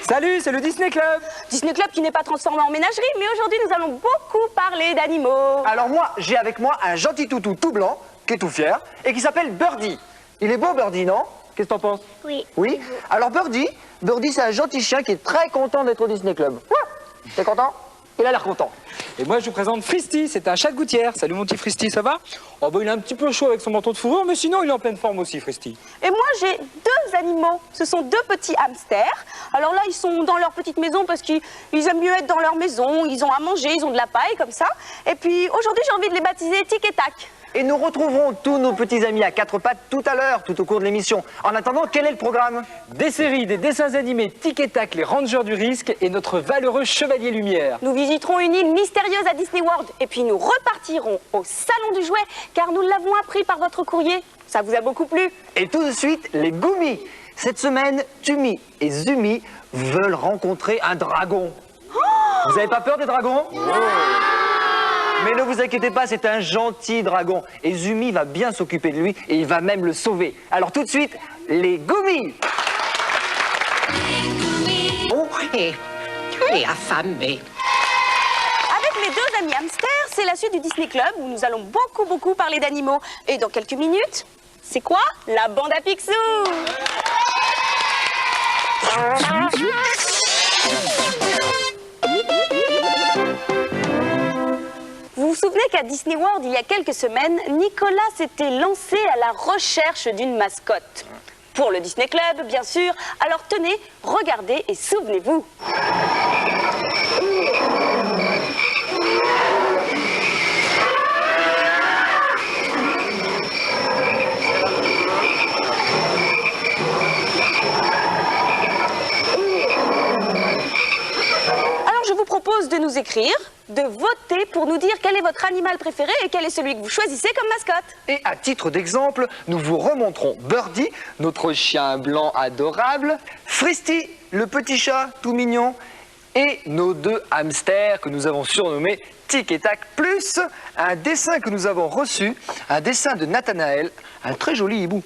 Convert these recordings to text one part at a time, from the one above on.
Salut, c'est le Disney Club. Disney Club qui n'est pas transformé en ménagerie, mais aujourd'hui nous allons beaucoup parler d'animaux. Alors moi, j'ai avec moi un gentil toutou tout blanc, qui est tout fier, et qui s'appelle Birdie. Il est beau Birdie, non? Qu'est-ce que t'en penses? Oui. Oui. Alors Birdie c'est un gentil chien qui est très content d'être au Disney Club. T'es content? Il a l'air content. Et moi, je vous présente Fristy, c'est un chat de gouttière. Salut mon petit Fristy, ça va? Oh bah il est un petit peu chaud avec son manteau de fourrure, mais sinon il est en pleine forme aussi, Fristy. Et moi j'ai deux animaux, ce sont deux petits hamsters. Alors là ils sont dans leur petite maison parce qu'ils aiment mieux être dans leur maison, ils ont à manger, ils ont de la paille comme ça. Et puis aujourd'hui j'ai envie de les baptiser Tic et Tac. Et nous retrouverons tous nos petits amis à quatre pattes tout à l'heure, tout au cours de l'émission. En attendant, quel est le programme? Des séries, des dessins animés, Tic et Tac, les Rangers du risque et notre valeureux Chevalier Lumière. Nous visiterons une île mystérieuse à Disney World et puis nous repartirons au Salon du Jouet car nous l'avons appris par votre courrier. Ça vous a beaucoup plu? Et tout de suite, les Goomies. Cette semaine, Tumi et Zumi veulent rencontrer un dragon. Vous n'avez pas peur des dragons? Mais ne vous inquiétez pas, c'est un gentil dragon. Et Zumi va bien s'occuper de lui et il va même le sauver. Alors tout de suite, les Goomies. Oh, tu es affamé. Avec mes deux amis hamsters, c'est la suite du Disney Club où nous allons beaucoup parler d'animaux. Et dans quelques minutes, c'est quoi? La bande à Picsou. Vous vous souvenez qu'à Disney World, il y a quelques semaines, Nicolas s'était lancé à la recherche d'une mascotte. Pour le Disney Club, bien sûr. Alors tenez, regardez et souvenez-vous. Alors je vous propose de nous écrire, de voter pour nous dire quel est votre animal préféré et quel est celui que vous choisissez comme mascotte. Et à titre d'exemple, nous vous remontrons Birdie, notre chien blanc adorable, Fristy, le petit chat tout mignon, et nos deux hamsters que nous avons surnommés Tic et Tac, plus un dessin que nous avons reçu, un dessin de Nathanaël, un très joli hibou.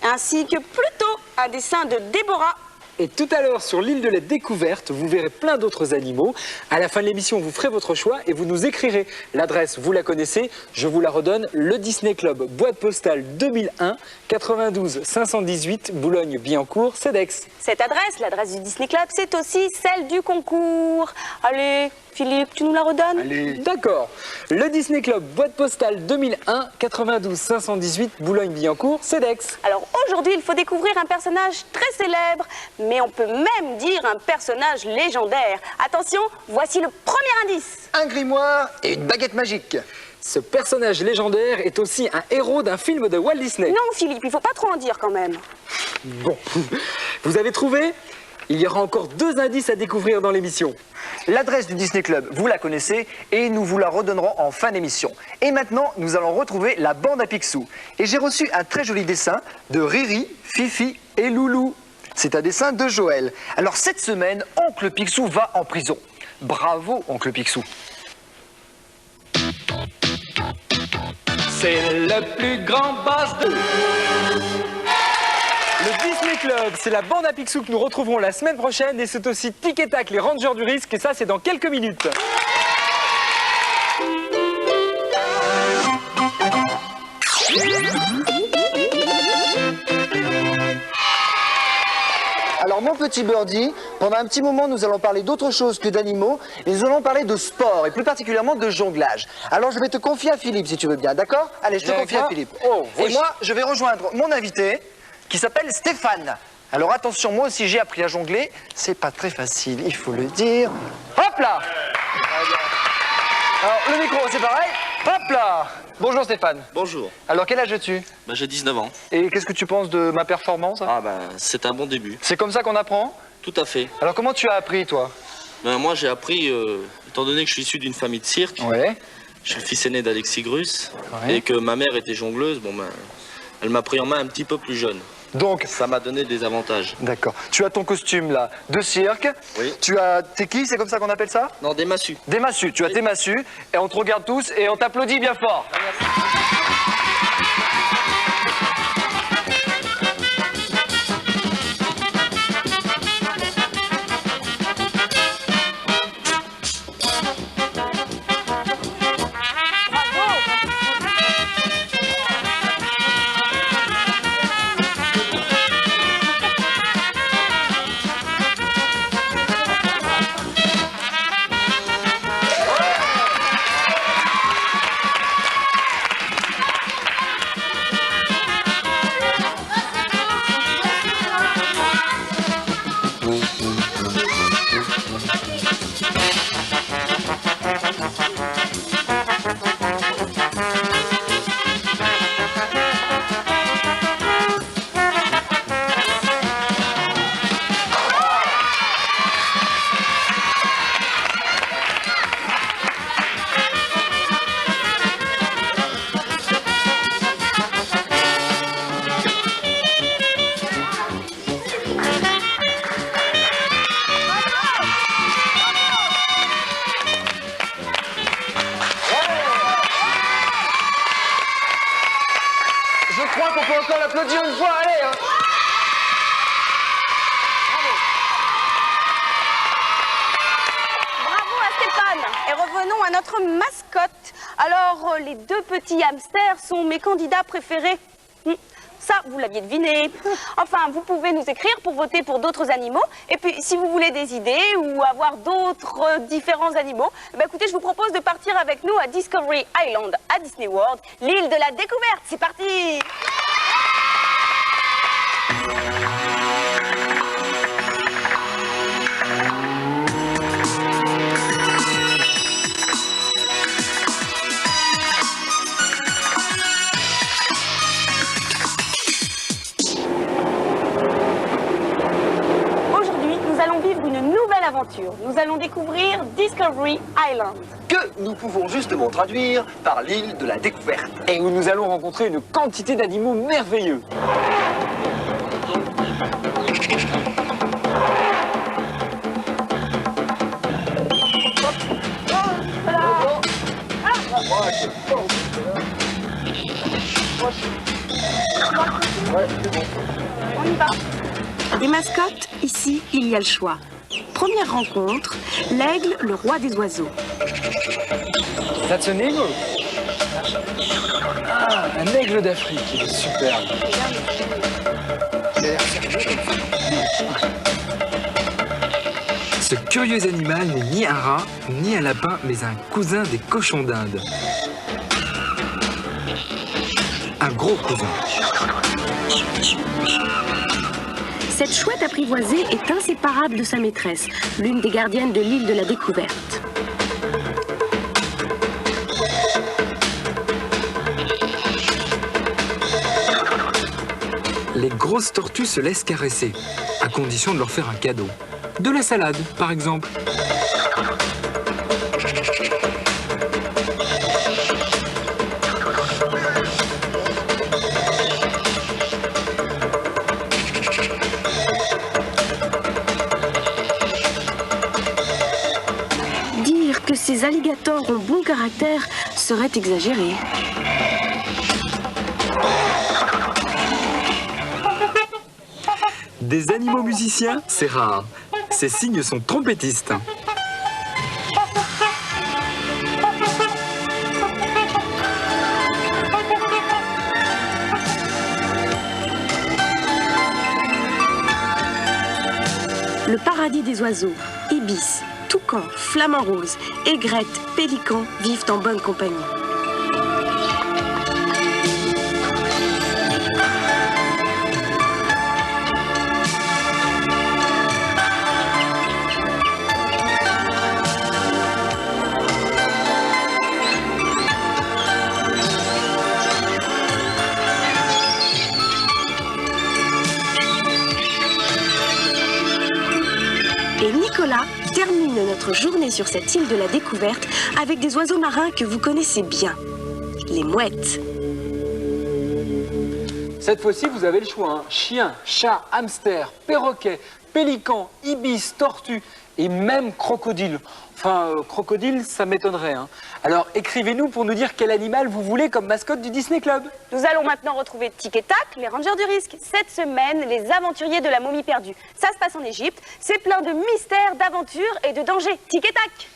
Ainsi que plutôt un dessin de Déborah. Et tout à l'heure, sur l'île de la Découverte, vous verrez plein d'autres animaux. À la fin de l'émission, vous ferez votre choix et vous nous écrirez. L'adresse, vous la connaissez, je vous la redonne. Le Disney Club, boîte postale 2001, 92 518, Boulogne-Billancourt, CEDEX. Cette adresse, l'adresse du Disney Club, c'est aussi celle du concours. Allez, Philippe, tu nous la redonnes? Allez. D'accord. Le Disney Club, boîte postale 2001, 92 518, Boulogne-Billancourt, CEDEX. Alors aujourd'hui, il faut découvrir un personnage très célèbre, mais on peut même dire un personnage légendaire. Attention, voici le premier indice. Un grimoire et une baguette magique. Ce personnage légendaire est aussi un héros d'un film de Walt Disney. Non, Philippe, il faut pas trop en dire quand même. Bon, vous avez trouvé? Il y aura encore deux indices à découvrir dans l'émission. L'adresse du Disney Club, vous la connaissez et nous vous la redonnerons en fin d'émission. Et maintenant, nous allons retrouver la bande à Picsou. Et j'ai reçu un très joli dessin de Riri, Fifi et Loulou. C'est un dessin de Joël. Alors cette semaine, Oncle Picsou va en prison. Bravo, Oncle Picsou. C'est le plus grand boss de... Le Disney Club, c'est la bande à Picsou que nous retrouverons la semaine prochaine et c'est aussi Tic et Tac, les Rangers du risque et ça c'est dans quelques minutes. Alors mon petit Birdie, pendant un petit moment nous allons parler d'autre chose que d'animaux et nous allons parler de sport et plus particulièrement de jonglage. Alors je vais te confier à Philippe si tu veux bien, d'accord? Allez, je te confie à Philippe. Oh, et oui. moi je vais rejoindre mon invité qui s'appelle Stéphane. Alors attention, moi aussi j'ai appris à jongler, c'est pas très facile, il faut le dire. Hop là! Alors le micro c'est pareil, hop là! Bonjour Stéphane. Bonjour, Alors quel âge as-tu? j'ai 19 ans. Et qu'est-ce que tu penses de ma performance? C'est un bon début. C'est comme ça qu'on apprend? Tout à fait. Alors comment tu as appris toi? Moi j'ai appris, étant donné que je suis issu d'une famille de cirque, Ouais. je suis le fils aîné d'Alexis Grus, Ouais. et que ma mère était jongleuse, elle m'a pris en main un petit peu plus jeune. Donc, Ça m'a donné des avantages. d'accord. Tu as ton costume là de cirque. Oui. Tu as tes quilles, c'est comme ça qu'on appelle ça? Non, des massues. Des massues. Tu as tes massues et on te regarde tous et on t'applaudit bien fort. applaudir une fois, allez hein. Bravo à Stéphane. Et revenons à notre mascotte. Alors, les deux petits hamsters sont mes candidats préférés. Ça, vous l'aviez deviné. Enfin, vous pouvez nous écrire pour voter pour d'autres animaux. Et puis, si vous voulez des idées ou avoir d'autres différents animaux, bah, écoutez, je vous propose de partir avec nous à Discovery Island, à Disney World, l'île de la découverte. C'est parti! Aventure. Nous allons découvrir Discovery Island. Que nous pouvons justement traduire par l'île de la découverte. Et où nous allons rencontrer une quantité d'animaux merveilleux. On y va. Des mascottes, ici, il y a le choix. Première rencontre, l'aigle, le roi des oiseaux. That's an eagle. Ah, un aigle d'Afrique, il est superbe. Il a l'air sérieux. Ce curieux animal n'est ni un rat, ni un lapin, mais un cousin des cochons d'Inde. Un gros cousin. Cette chouette apprivoisée est inséparable de sa maîtresse, l'une des gardiennes de l'île de la découverte. Les grosses tortues se laissent caresser, à condition de leur faire un cadeau. De la salade, par exemple. Dire que ces alligators ont bon caractère serait exagéré. Des animaux musiciens, c'est rare. Ces cygnes sont trompettistes. Le paradis des oiseaux, ibis, toucans, flamants roses, aigrettes, pélicans vivent en bonne compagnie. Et Nicolas termine notre journée sur cette île de la découverte avec des oiseaux marins que vous connaissez bien, les mouettes. Cette fois-ci, vous avez le choix. Hein. Chien, chat, hamster, perroquet, pélican, ibis, tortue et même crocodile. Enfin, crocodile, ça m'étonnerait. Hein. Alors, écrivez-nous pour nous dire quel animal vous voulez comme mascotte du Disney Club. Nous allons maintenant retrouver Tic et Tac, les rangers du risque. Cette semaine, les aventuriers de la momie perdue. Ça se passe en Égypte. C'est plein de mystères, d'aventures et de dangers. Tic et Tac!